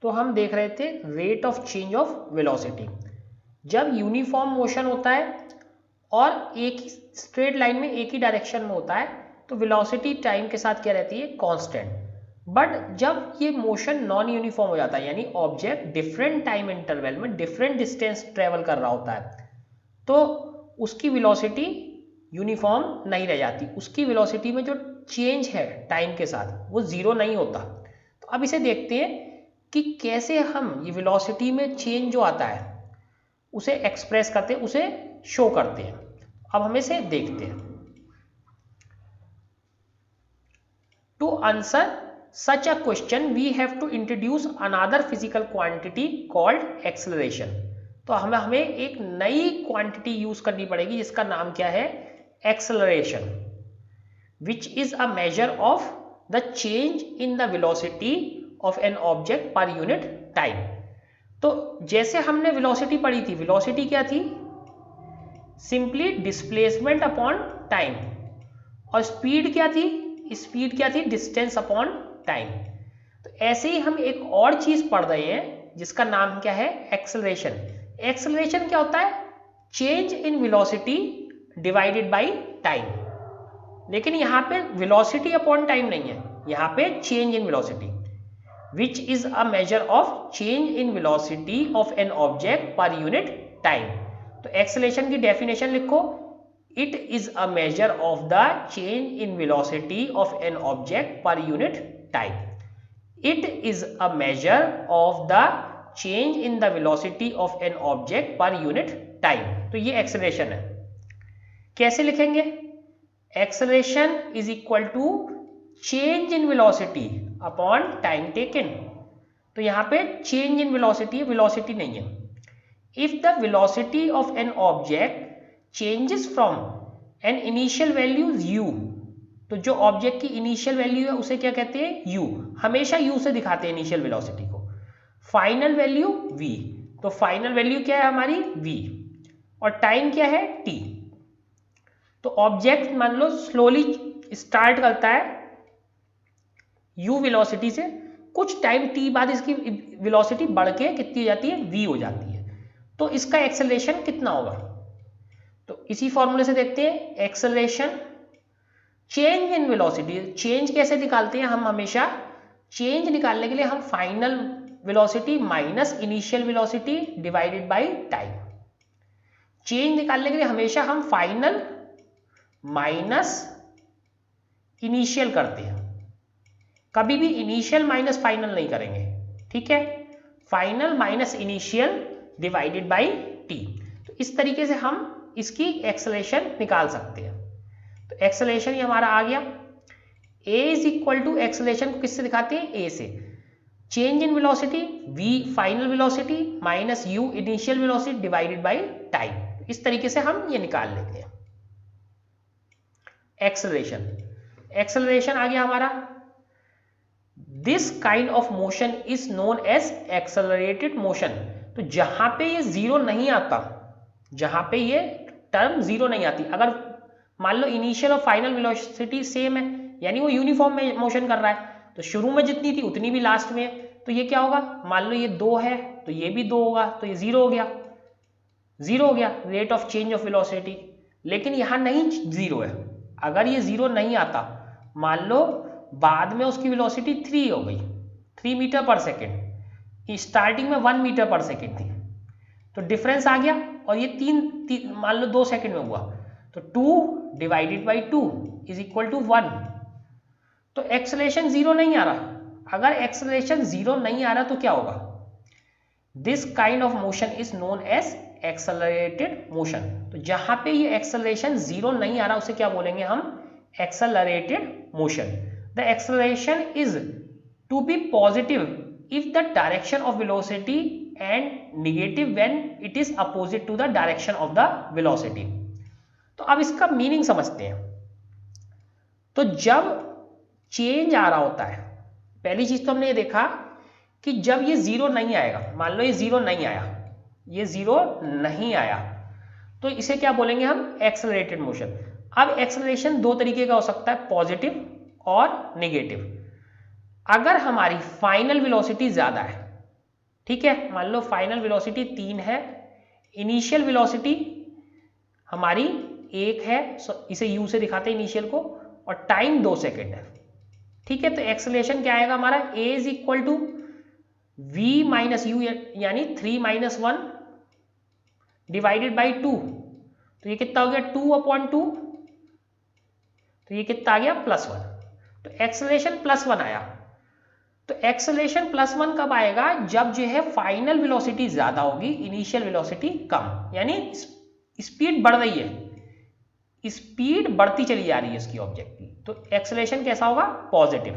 तो हम देख रहे थे rate of change of velocity. जब यूनिफॉर्म मोशन होता है और एक ही स्ट्रेट लाइन में एक ही डायरेक्शन में होता है तो वेलोसिटी टाइम के साथ क्या रहती है, कांस्टेंट। बट जब ये मोशन नॉन यूनिफॉर्म हो जाता है, यानी ऑब्जेक्ट डिफरेंट टाइम इंटरवल में डिफरेंट डिस्टेंस ट्रेवल कर रहा होता है, तो उसकी वेलोसिटी यूनिफॉर्म नहीं रह जाती, उसकी वेलोसिटी में जो चेंज है टाइम के साथ वो जीरो नहीं होता। तो अब इसे देखते हैं कि कैसे हम ये वेलोसिटी में चेंज जो आता है उसे एक्सप्रेस करते हैं, उसे शो करते हैं। अब हम इसे देखते हैं। To answer such a question we have to introduce another physical quantity called acceleration. तो हमें एक नई क्वांटिटी यूज करनी पड़ेगी जिसका नाम क्या है, acceleration, which is a measure of the change in the velocity of an object per unit time. तो जैसे हमने वेलोसिटी पढ़ी थी, वेलोसिटी क्या थी, सिंपली डिस्प्लेसमेंट अपॉन टाइम, और स्पीड क्या थी, स्पीड क्या थी, डिस्टेंस अपॉन टाइम। तो ऐसे ही हम एक और चीज पढ़ रहे हैं जिसका नाम क्या है, एक्सेलरेशन। एक्सेलरेशन क्या होता है, change in velocity divided by time. लेकिन यहाँ पे वेलोसिटी अपॉन टाइम नहीं है, यहाँ पे change in velocity, which is a measure of change in velocity of an object per unit time. तो एक्सेलरेशन की डेफिनेशन लिखो, it is a measure of the change in velocity of an object per unit time. It is a measure of the change in the velocity of an object per unit time. तो ये acceleration है। कैसे लिखेंगे, acceleration is equal to change in velocity upon time taken. तो यहां पे change in velocity है, velocity नहीं है। If the velocity of an object changes from an initial value u, तो जो ऑब्जेक्ट की इनिशियल वैल्यू है उसे क्या कहते हैं, u, हमेशा u से दिखाते हैं इनिशियल वेलोसिटी को। फाइनल वैल्यू v, तो फाइनल वैल्यू क्या है हमारी v, और टाइम क्या है t। तो ऑब्जेक्ट मान लो स्लोली स्टार्ट करता है u वेलोसिटी से, कुछ टाइम t बाद इसकी वेलोसिटी बढ़ के कितनी हो जाती है, v हो जाती है। तो इसका एक्सेलरेशन कितना होगा, तो इसी फॉर्मूले से देखते हैं। Acceleration change in velocity, change कैसे निकालते हैं हम, हमेशा चेंज निकालने के लिए हम final velocity minus initial velocity divided by time. Change निकालने के लिए हमेशा हम फाइनल माइनस इनिशियल करते हैं, कभी भी इनिशियल माइनस फाइनल नहीं करेंगे, ठीक है। Final minus initial divided by T. तो इस तरीके से हम इसकी एक्सेलरेशन निकाल सकते हैं। तो एक्सेलरेशन ये हमारा आ गया। a is equal to, acceleration को किससे दिखाते हैं, a से, change in velocity v final velocity minus u initial velocity divided by time. इस तरीके से हम ये निकाल लेते हैं एक्सेलरेशन। एक्सेलरेशन आ गया हमारा। This kind of motion is known as accelerated motion. तो जहां पे ये जीरो नहीं आता, जहां पे ये टर्म जीरो नहीं आती, अगर मान लो इनिशियल और फाइनल वेलोसिटी सेम है, यानी वो यूनिफॉर्म में मोशन कर रहा है, तो शुरू में जितनी थी उतनी भी लास्ट में है, तो ये क्या होगा, मान लो ये 2 है तो ये भी 2 होगा, तो ये जीरो हो गया, जीरो हो गया rate of change of velocity. लेकिन यहां नहीं जीरो है, अगर ये जीरो नहीं आता, मान लो बाद में उसकी वेलोसिटी 3 हो गई, 3 मीटर पर सेकेंड, स्टार्टिंग में 1 मीटर पर सेकेंड थी, तो डिफरेंस आ गया, और ये तीन मान लो 2 सेकेंड में हुआ, तो 2 divided by 2 is equal to 1। तो एक्सेलरेशन जीरो नहीं आ रहा, अगर एक्सेलरेशन जीरो नहीं आ रहा तो क्या होगा, this kind of motion is known as accelerated motion. तो जहां पे ये एक्सेलरेशन जीरो नहीं आ रहा उसे क्या बोलेंगे हम, accelerated motion. The acceleration is to be positive if the direction of velocity and negative when it is opposite to the direction of the velocity. तो अब इसका मीनिंग समझते हैं। तो जब चेंज आ रहा होता है, पहली चीज तो हमने ये देखा कि जब ये जीरो नहीं आएगा, मान लो ये जीरो नहीं आया, ये जीरो नहीं आया, तो इसे क्या बोलेंगे हम, एक्सेलरेटेड मोशन। अब एक्सेलरेशन 2 तरीके का हो सकता है, पॉजिटिव और नेगेटिव। अगर हमारी फाइनल वेलोसिटी ज्यादा है, ठीक है, मान लो फाइनल वेलोसिटी 3 है, इनिशियल वेलोसिटी हमारी 1 है, इसे u से दिखाते हैं इनिशियल को, और टाइम 2 सेकेंड है। ठीक है, तो एक्सेलरेशन क्या आएगा हमारा, a is equal to v minus u, यानी 3 माइनस 1 डिवाइडेड बाई 2। तो ये कितना हो गया 2/2, तो ये कितना आ गया +1। तो एक्सेलरेशन +1 आया। तो एक्सेलरेशन +1 कब आएगा, जब जो है फाइनल वेलोसिटी ज्यादा होगी, इनिशियल वेलोसिटी कम, यानी स्पीड बढ़ रही है, स्पीड बढ़ती चली जा रही है इसकी ऑब्जेक्ट की, तो एक्सेलरेशन कैसा होगा, पॉजिटिव।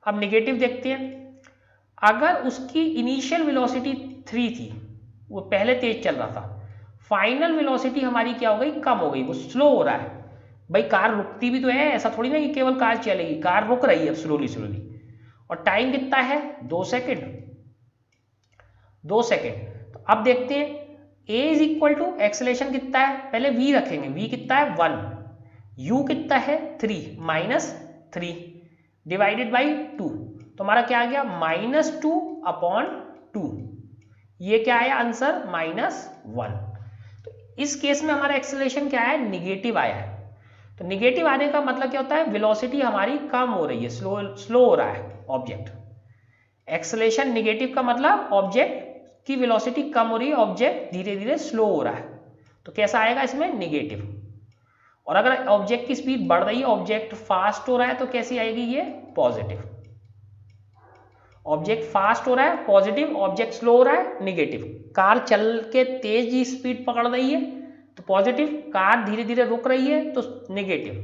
अब नेगेटिव देखते हैं, अगर उसकी इनिशियल वेलोसिटी 3 थी, वो पहले तेज चल रहा था, फाइनल वेलोसिटी हमारी क्या हो गई, कम हो गई, वो स्लो हो रहा है। भाई कार रुकती भी तो है, ऐसा थोड़ी ना कि केवल कार चलेगी, कार रुक रही है स्लोली स्लोली, और टाइम कितना है 2 सेकेंड, 2 सेकेंड। तो अब देखते हैं a is equal to acceleration कितना है, पहले v रखेंगे, v कितना है 1, u कितना है 3 माइनस 3 डिवाइडेड बाई 2, तो हमारा क्या आ गया -2/2, ये क्या आया आंसर -1। तो इस केस में हमारा एक्सेलरेशन क्या है, निगेटिव आया है। तो निगेटिव आने का मतलब क्या होता है, वेलोसिटी हमारी कम हो रही है, स्लो हो रहा है ऑब्जेक्ट। एक्सेलरेशन निगेटिव का मतलब ऑब्जेक्ट की वेलोसिटी कम हो रही है, ऑब्जेक्ट धीरे धीरे स्लो हो रहा है, तो कैसा आएगा इसमें निगेटिव। और अगर ऑब्जेक्ट की स्पीड बढ़ रही है, ऑब्जेक्ट फास्ट हो रहा है, तो कैसी आएगी ये पॉजिटिव। ऑब्जेक्ट फास्ट हो रहा है पॉजिटिव, ऑब्जेक्ट स्लो हो रहा है निगेटिव। कार चल के तेज स्पीड पकड़ रही है तो पॉजिटिव, कार धीरे धीरे रुक रही है तो नेगेटिव।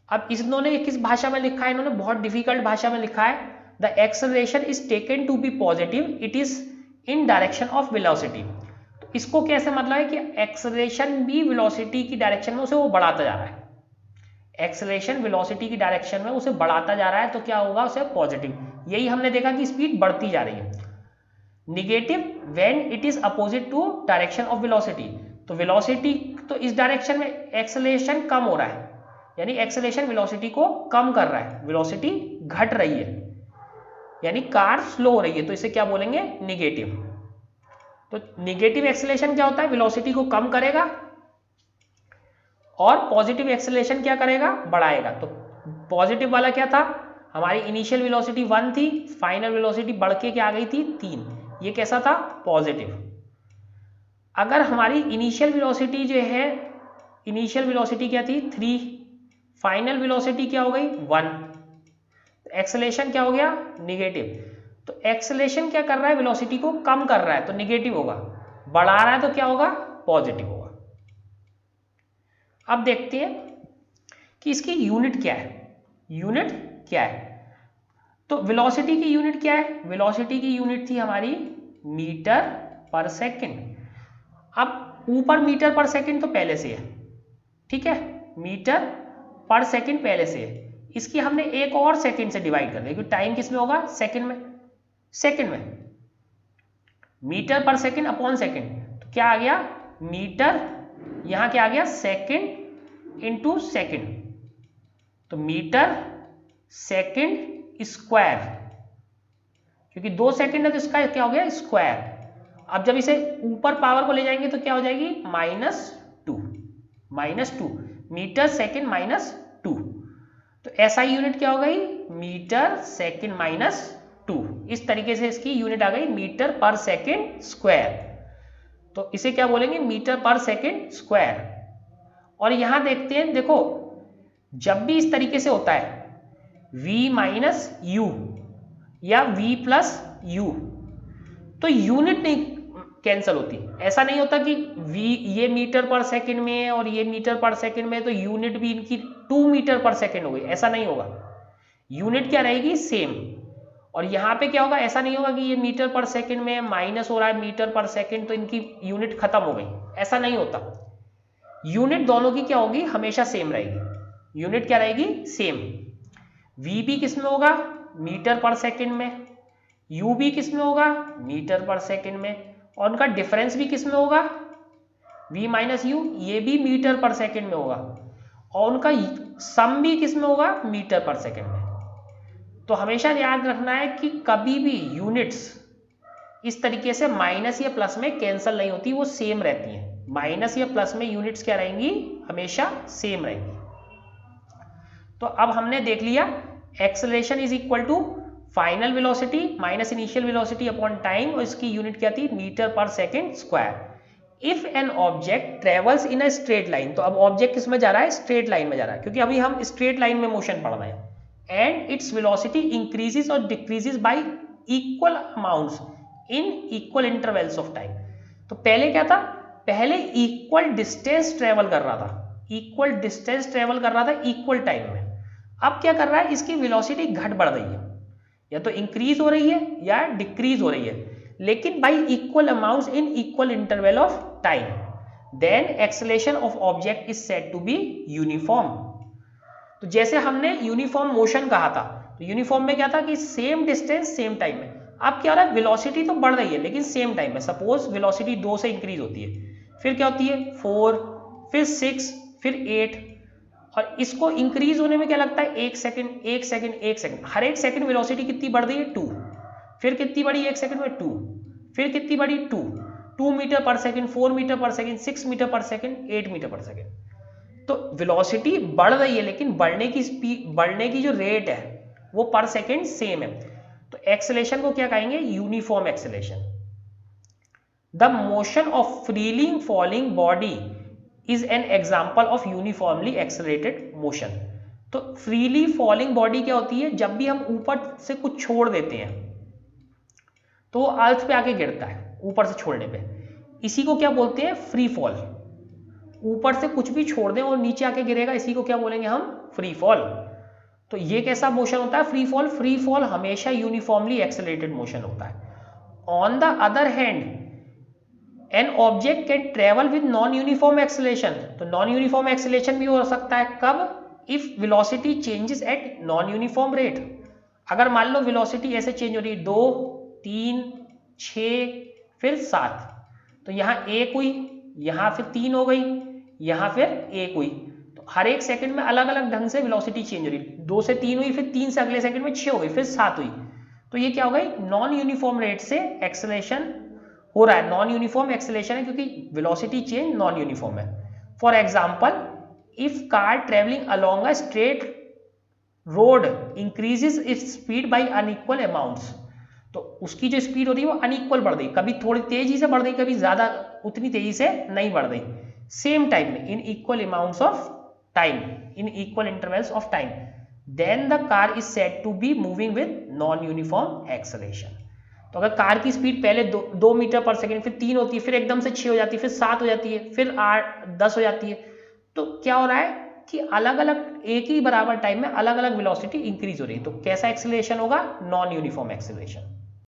अब इन्होंने किस भाषा में लिखा है, इन्होंने बहुत डिफिकल्ट भाषा में लिखा है, the acceleration is taken to be positive, it is in direction of velocity. तो इसको कैसे मतलब है कि एक्सेलरेशन भी वेलोसिटी की डायरेक्शन में उसे वो बढ़ाता जा रहा है, एक्सेलरेशन वेलोसिटी की डायरेक्शन में उसे बढ़ाता जा रहा है, तो क्या होगा उसे पॉजिटिव। यही हमने देखा कि स्पीड बढ़ती जा रही है। Negative when it is opposite to direction of velocity, तो वेलोसिटी तो इस डायरेक्शन में एक्सेलरेशन कम हो रहा है, यानी एक्सेलरेशन वेलोसिटी को कम कर रहा है, वेलोसिटी घट रही है, यानी कार स्लो हो रही है, तो इसे क्या बोलेंगे निगेटिव। तो निगेटिव एक्सेलरेशन क्या होता है, वेलोसिटी को कम करेगा, और पॉजिटिव एक्सेलरेशन क्या करेगा, बढ़ाएगा। तो पॉजिटिव वाला क्या था, हमारी इनिशियल वेलोसिटी 1 थी, फाइनल वेलोसिटी बढ़ के क्या आ गई थी 3, ये कैसा था पॉजिटिव। अगर हमारी इनिशियल वेलोसिटी जो है, इनिशियल वेलोसिटी क्या थी 3, फाइनल वेलोसिटी क्या हो गई 1, तो एक्सेलरेशन क्या हो गया निगेटिव। तो एक्सेलरेशन क्या कर रहा है, वेलोसिटी को कम कर रहा है तो निगेटिव होगा, बढ़ा रहा है तो क्या होगा पॉजिटिव होगा। अब देखते हैं कि इसकी यूनिट क्या है, यूनिट क्या है। तो वेलोसिटी की यूनिट क्या है, वेलोसिटी की यूनिट थी हमारी मीटर पर सेकंड। अब ऊपर मीटर पर सेकंड तो पहले से है, ठीक है, मीटर पर सेकंड पहले से है, इसकी हमने एक और सेकंड से डिवाइड कर दिया, क्योंकि टाइम किस में होगा सेकंड में, सेकंड में, मीटर पर सेकंड अपॉन सेकंड, तो क्या आ गया मीटर, यहां क्या आ गया सेकंड इंटू सेकंड, तो मीटर सेकंड स्क्वायर, क्योंकि 2 सेकंड है तो इसका क्या हो गया स्क्वायर। अब जब इसे ऊपर पावर को ले जाएंगे तो क्या हो जाएगी -2 मीटर सेकंड -2, तो एसआई यूनिट क्या हो गई मीटर सेकंड -2, इस तरीके से इसकी यूनिट आ गई मीटर पर सेकंड स्क्वायर, तो इसे क्या बोलेंगे मीटर पर सेकंड स्क्वायर। और यहां देखते हैं, देखो जब भी इस तरीके से होता है v माइनस यू या v प्लस यू, तो यूनिट नहीं कैंसिल होती, ऐसा नहीं होता कि v ये मीटर पर सेकंड में है और ये मीटर पर सेकंड में है तो यूनिट भी इनकी 2 मीटर पर सेकंड हो गई, ऐसा नहीं होगा, यूनिट क्या रहेगी सेम। और यहाँ पे क्या होगा, ऐसा नहीं होगा कि ये मीटर पर सेकंड में माइनस हो रहा है मीटर पर सेकंड तो इनकी यूनिट खत्म हो गई, ऐसा नहीं होता। यूनिट दोनों की क्या होगी हमेशा सेम रहेगी, यूनिट क्या रहेगी सेम। v भी किस में होगा मीटर पर सेकंड में, u भी किस में होगा मीटर पर सेकंड में, और उनका डिफरेंस भी किस में होगा v माइनस यू, ये भी मीटर पर सेकंड में होगा, और उनका सम भी किस में होगा मीटर पर सेकंड में। तो हमेशा याद रखना है कि कभी भी यूनिट्स इस तरीके से माइनस या प्लस में कैंसिल नहीं होती, वो सेम रहती हैं। माइनस या प्लस में यूनिट्स क्या रहेंगी, हमेशा सेम रहेंगी। तो अब हमने देख लिया acceleration is equal to final velocity minus initial velocity upon time, और इसकी यूनिट क्या थी, मीटर पर second square. If an object travels in a straight line, तो अब ऑब्जेक्ट किसमें जा रहा है, स्ट्रेट लाइन में जा रहा है, क्योंकि अभी हम स्ट्रेट लाइन में मोशन पढ़ रहे हैं। एंड इट्स वेलोसिटी इंक्रीजेस और decreases y equal amounts in equal intervals of time. तो पहले क्या था, पहले इक्वल डिस्टेंस ट्रेवल कर रहा था, इक्वल डिस्टेंस ट्रेवल कर रहा था इक्वल टाइम में। अब क्या कर रहा है, इसकी वेलोसिटी घट बढ़ रही है, या तो इंक्रीज हो रही है या डिक्रीज हो रही है, लेकिन by equal amounts in equal interval of time. Then acceleration of object is said to be uniform. तो जैसे हमने यूनिफॉर्म मोशन कहा था, तो यूनिफॉर्म में क्या था कि सेम डिस्टेंस सेम टाइम में। अब क्या हो रहा है, वेलोसिटी तो बढ़ रही है लेकिन सेम टाइम में। सपोज वेलोसिटी 2 से इंक्रीज होती है, फिर क्या होती है 4, फिर 6, फिर 8, और इसको इंक्रीज होने में क्या लगता है, 1 सेकंड 1 सेकंड 1 सेकंड। हर एक सेकंड वेलोसिटी कितनी बढ़ रही है, 2। फिर कितनी बढ़ी 1 सेकंड में, 2। फिर कितनी बढ़ी, 2 मीटर पर सेकंड, 4 मीटर पर सेकंड, 6 मीटर पर सेकंड, 8 मीटर पर सेकंड। तो वेलोसिटी बढ़ रही है लेकिन बढ़ने की स्पीड, बढ़ने की जो रेट है वो पर सेकंड सेम है। तो एक्सेलरेशन को क्या कहेंगे, uniform acceleration. The motion of freely falling body is an example of uniformly accelerated motion. तो फ्रीली फॉलिंग बॉडी क्या होती है, जब भी हम ऊपर से कुछ छोड़ देते हैं तो वो अर्थ पे आके गिरता है ऊपर से छोड़ने पे, इसी को क्या बोलते हैं, फ्री फॉल। ऊपर से कुछ भी छोड़ दें और नीचे आके गिरेगा, इसी को क्या बोलेंगे हम, फ्री फॉल। तो ये कैसा मोशन होता है, फ्री फॉल। फ्री फॉल हमेशा यूनिफॉर्मली एक्सेलरेटेड मोशन होता है। On the other hand an object can travel with non uniform acceleration. तो नॉन यूनिफॉर्म एक्सेलरेशन भी हो सकता है, कब, if velocity changes at non uniform rate. अगर मान लो वेलोसिटी ऐसे चेंज हो रही है 2, 3, 6, फिर 7, तो यहाँ 1 हुई, यहाँ फिर 3 हो गई, यहाँ फिर 1 हुई। तो हर एक सेकंड में अलग अलग ढंग से वेलोसिटी चेंज हो रही है। 2 से 3 हुई, फिर 3 से अगले सेकंड में 6 हो गई, फिर 7 हुई। तो ये क्या हो गई, नॉन यूनिफॉर्म रेट से एक्सेलरेशन हो रहा है। नॉन यूनिफॉर्म एक्सेलरेशन है क्योंकि वेलोसिटी चेंज नॉन यूनिफॉर्म है। For example, if car travelling along a straight road increases its speed bye unequal amounts. तो उसकी जो स्पीड होती है वो अनइक्वल बढ़ रही, कभी थोड़ी तेजी से बढ़ रही, कभी ज्यादा उतनी तेजी से नहीं बढ़ रही, सेम टाइम में, in equal amounts of time, in equal intervals of time. Then the car is said to be moving with non uniform acceleration. तो अगर कार की स्पीड पहले 2 मीटर पर सेकंड, फिर 3 होती है, फिर एकदम से 6 हो जाती है, फिर 7 हो जाती है, फिर 8, 10 हो जाती है, तो क्या हो रहा है कि अलग अलग एक ही बराबर टाइम में अलग अलग वेलोसिटी इंक्रीज हो रही है। तो कैसा एक्सेलरेशन होगा, नॉन यूनिफॉर्म एक्सेलरेशन।